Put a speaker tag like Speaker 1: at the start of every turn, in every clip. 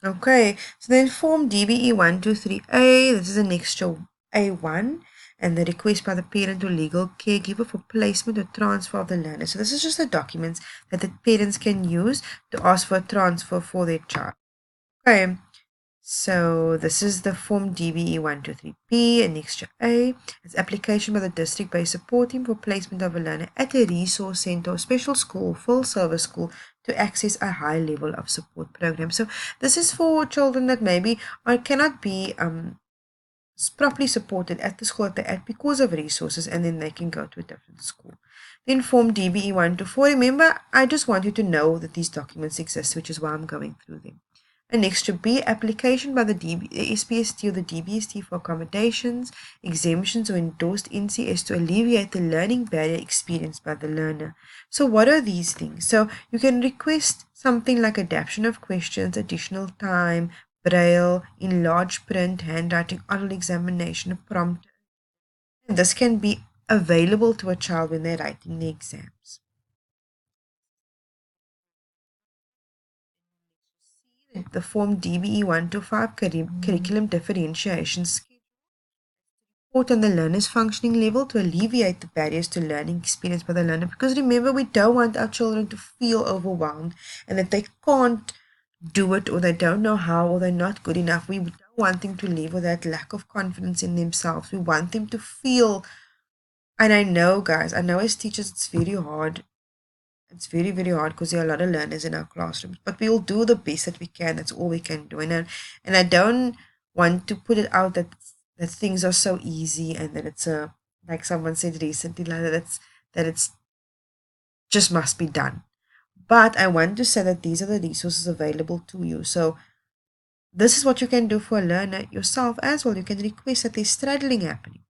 Speaker 1: Okay, so then form DBE 123A, this is an extra A1, and the request by the parent or legal caregiver for placement or transfer of the learner. So this is just the documents that the parents can use to ask for a transfer for their child. Okay, so this is the form DBE 123P, an extra A. It's application by the district-based support team for placement of a learner at a resource center or special school, full service school to access a high level of support program. So this is for children that maybe or cannot be properly supported at the school that they're at because of resources, and then they can go to a different school. Then form DBE 124. Remember, I just want you to know that these documents exist, which is why I'm going through them. And next to B, application by the SPST or the DBST for accommodations, exemptions, or endorsed NCS to alleviate the learning barrier experienced by the learner. So what are these things? So you can request something like adaptation of questions, additional time, braille, enlarged print, handwriting, oral examination, a prompt. And this can be available to a child when they're writing the exams. The form DBE 125 curriculum differentiation support on the learner's functioning level to alleviate the barriers to learning experienced by the learner. Because remember, we don't want our children to feel overwhelmed and that they can't do it or they don't know how or they're not good enough. We don't want them to live with that lack of confidence in themselves. We want them to feel, and I know, guys, I know as teachers it's very hard. It's very, very hard because there are a lot of learners in our classrooms, but we will do the best that we can. That's all we can do. And I don't want to put it out that things are so easy and that it's a, like someone said recently, like that it's just must be done. But I want to say that these are the resources available to you. So this is what you can do for a learner yourself as well. You can request that there's straddling happening.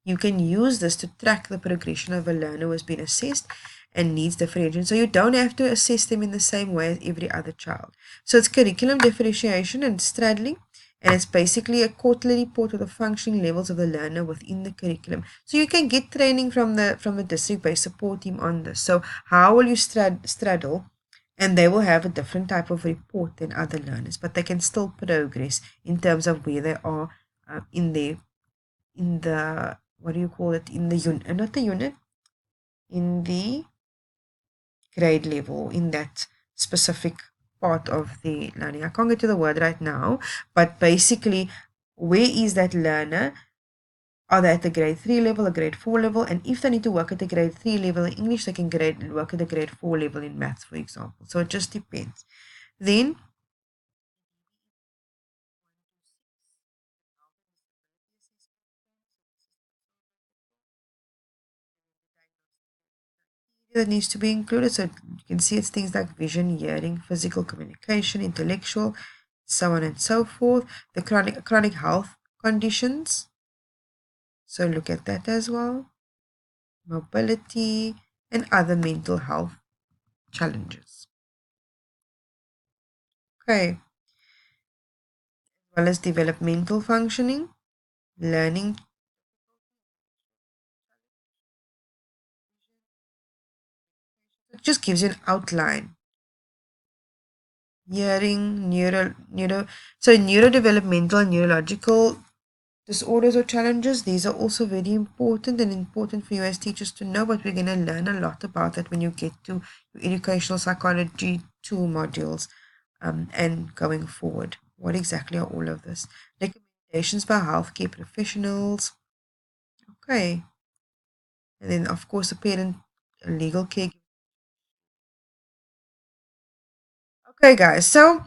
Speaker 1: You can use this to track the progression of a learner who has been assessed and needs differentiation. So you don't have to assess them in the same way as every other child. So it's curriculum differentiation and straddling, and it's basically a quarterly report of the functioning levels of the learner within the curriculum. So you can get training from the district-based support team on this. So how will you straddle? And they will have a different type of report than other learners, but they can still progress in terms of where they are in the what do you call it, in the unit, not the unit, in the grade level, in that specific part of the learning. I can't get to the word right now, but basically, where is that learner? Are they at the grade 3 level, a grade 4 level? And if they need to work at the grade 3 level in English, they can work at the grade 4 level in maths, for example. So it just depends. Then that needs to be included. So you can see it's things like vision, hearing, physical communication, intellectual, so on and so forth. The chronic health conditions. So look at that as well. Mobility and other mental health challenges. Okay. As well as developmental functioning, learning. It just gives you an outline. Hearing, so neurodevelopmental, neurological disorders or challenges, these are also very important and important for you as teachers to know, but we're going to learn a lot about that when you get to your educational psychology 2 modules and going forward. What exactly are all of this? Recommendations by healthcare professionals. Okay. And then, of course, the parent legal care. Okay, guys. So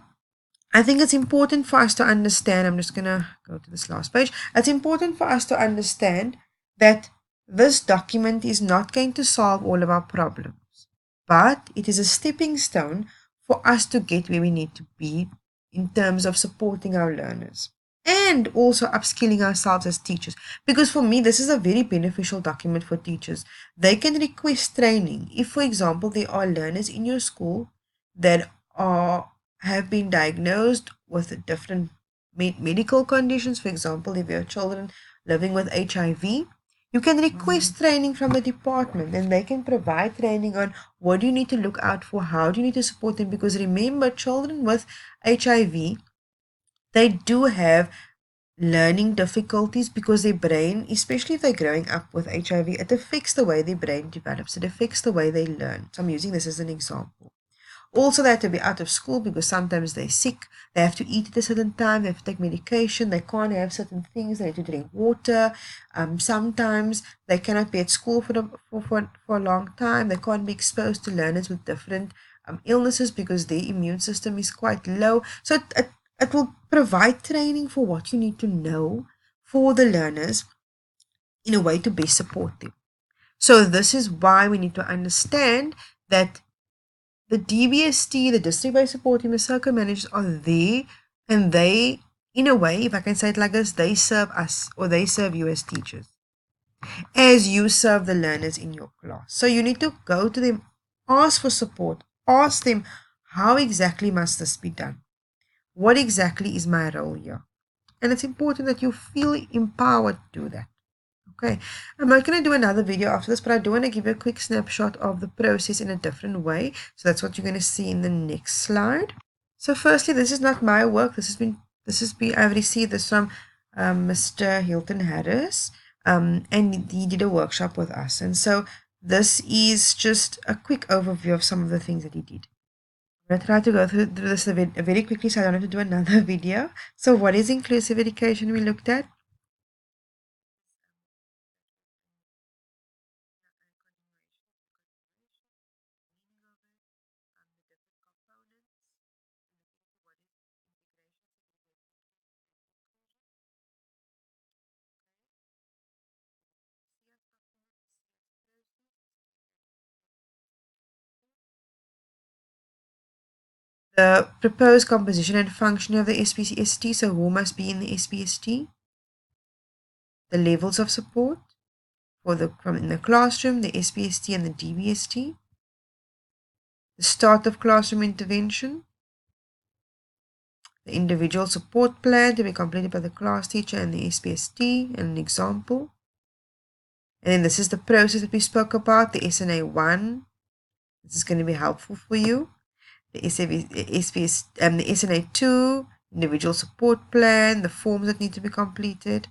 Speaker 1: I think it's important for us to understand. I'm just going to go to this last page. It's important for us to understand that this document is not going to solve all of our problems, but it is a stepping stone for us to get where we need to be in terms of supporting our learners and also upskilling ourselves as teachers. Because for me, this is a very beneficial document for teachers. They can request training. If, for example, there are learners in your school that are have been diagnosed with different medical conditions. For example, if you have children living with HIV, You can request training from the department and they can provide training on what do you need to look out for, how do you need to support them, because remember, children with HIV, they do have learning difficulties because their brain, especially if they're growing up with HIV, it affects the way their brain develops. It affects the way they learn. So I'm using this as an example. Also, they have to be out of school because sometimes they're sick. They have to eat at a certain time. They have to take medication. They can't have certain things. They need to drink water. Sometimes they cannot be at school for a long time. They can't be exposed to learners with different illnesses because their immune system is quite low. So it will provide training for what you need to know for the learners in a way to best support them. So this is why we need to understand that the DBST, the district-based support team, the circle managers are there, and they, in a way, if I can say it like this, they serve us, or they serve you as teachers, as you serve the learners in your class. So you need to go to them, ask for support, ask them, how exactly must this be done? What exactly is my role here? And it's important that you feel empowered to do that. Okay, I'm not going to do another video after this, but I do want to give you a quick snapshot of the process in a different way. So that's what you're going to see in the next slide. So firstly, this is not my work. I've received this from Mr. Hilton Harris, and he did a workshop with us. And so this is just a quick overview of some of the things that he did. I'm going to try to go through this very quickly so I don't have to do another video. So what is inclusive education we looked at? The proposed composition and function of the SPST, so who must be in the SPST, the levels of support from in the classroom, the SPST and the DBST, the start of classroom intervention, the individual support plan to be completed by the class teacher and the SPST, and an example. And then this is the process that we spoke about, the SNA1. This is going to be helpful for you. The the SNA2, individual support plan, the forms that need to be completed.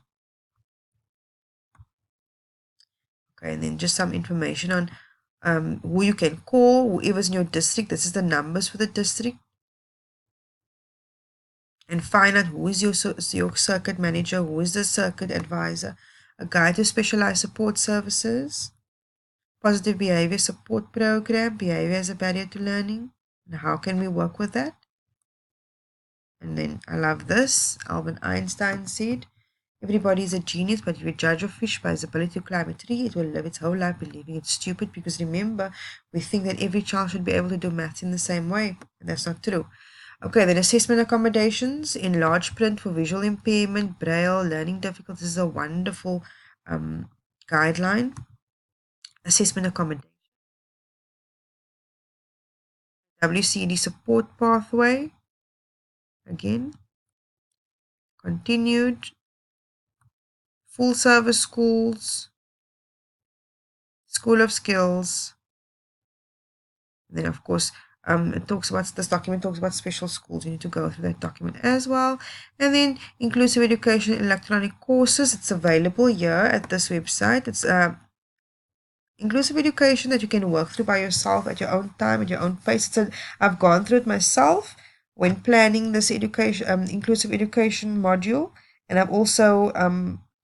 Speaker 1: Okay, and then just some information on who you can call, whoever's in your district. This is the numbers for the district. And find out who is your circuit manager, who is the circuit advisor, a guide to specialized support services, positive behavior support program, behavior as a barrier to learning, and how can we work with that? And then I love this. Albert Einstein said, everybody is a genius, but if you judge a fish by its ability to climb a tree, it will live its whole life believing it's stupid, because remember, we think that every child should be able to do maths in the same way, and that's not true. Okay, then assessment accommodations, enlarged print for visual impairment, braille, learning difficulties is a wonderful guideline. Assessment accommodation. WCD support pathway. Again, continued. Full service schools, School of Skills. And then, of course, this document talks about special schools. You need to go through that document as well. And then inclusive education electronic courses. It's available here at this website. It's inclusive education that you can work through by yourself at your own time, at your own pace. I've gone through it myself when planning this inclusive education module, and I've also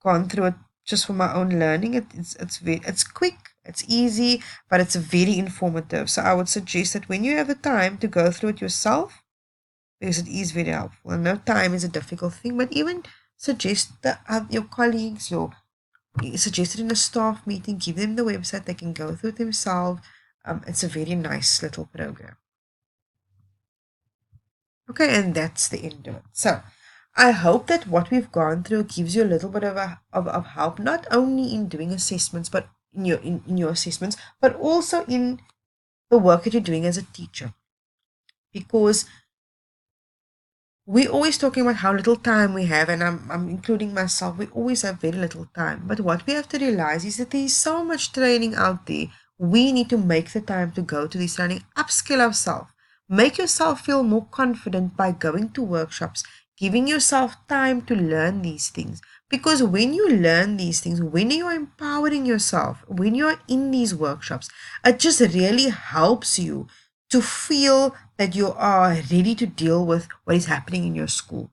Speaker 1: gone through it just for my own learning. It's quick, it's easy, but it's very informative. So I would suggest that when you have the time to go through it yourself, because it is very helpful. And no time is a difficult thing, but even suggest your colleagues, suggest it in a staff meeting, give them the website, they can go through it themselves. It's a very nice little program. Okay, and that's the end of it. So I hope that what we've gone through gives you a little bit of help, not only in doing assessments, but in your assessments, but also in the work that you're doing as a teacher. Because we're always talking about how little time we have, and I'm including myself. We always have very little time. But what we have to realize is that there is so much training out there. We need to make the time to go to this training, upskill ourselves, make yourself feel more confident by going to workshops, giving yourself time to learn these things. Because when you learn these things, when you are empowering yourself, when you are in these workshops, it just really helps you to feel that you are ready to deal with what is happening in your school.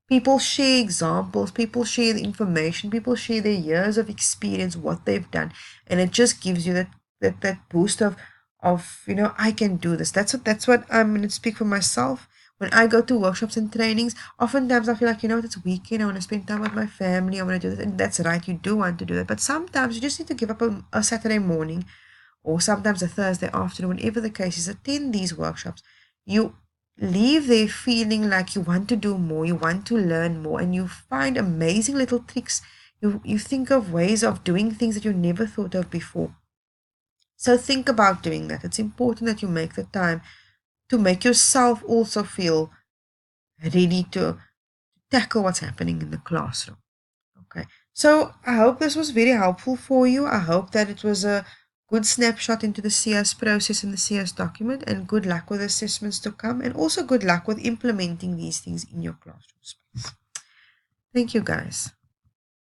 Speaker 1: People share examples, people share the information, people share their years of experience, what they've done, and it just gives you that boost of I can do this. That's what I'm going to speak for myself. When I go to workshops and trainings, oftentimes I feel like, it's weekend, I want to spend time with my family, I want to do this, and that's right, you do want to do that. But sometimes you just need to give up a Saturday morning or sometimes a Thursday afternoon, whenever the case is, attend these workshops. You leave there feeling like you want to do more, you want to learn more, and you find amazing little tricks. You think of ways of doing things that you never thought of before. So think about doing that. It's important that you make the time to make yourself also feel ready to tackle what's happening in the classroom. Okay. So I hope this was very helpful for you. I hope that it was a good snapshot into the SIAS process and the SIAS document, and good luck with assessments to come, and also good luck with implementing these things in your classroom space. Thank you, guys.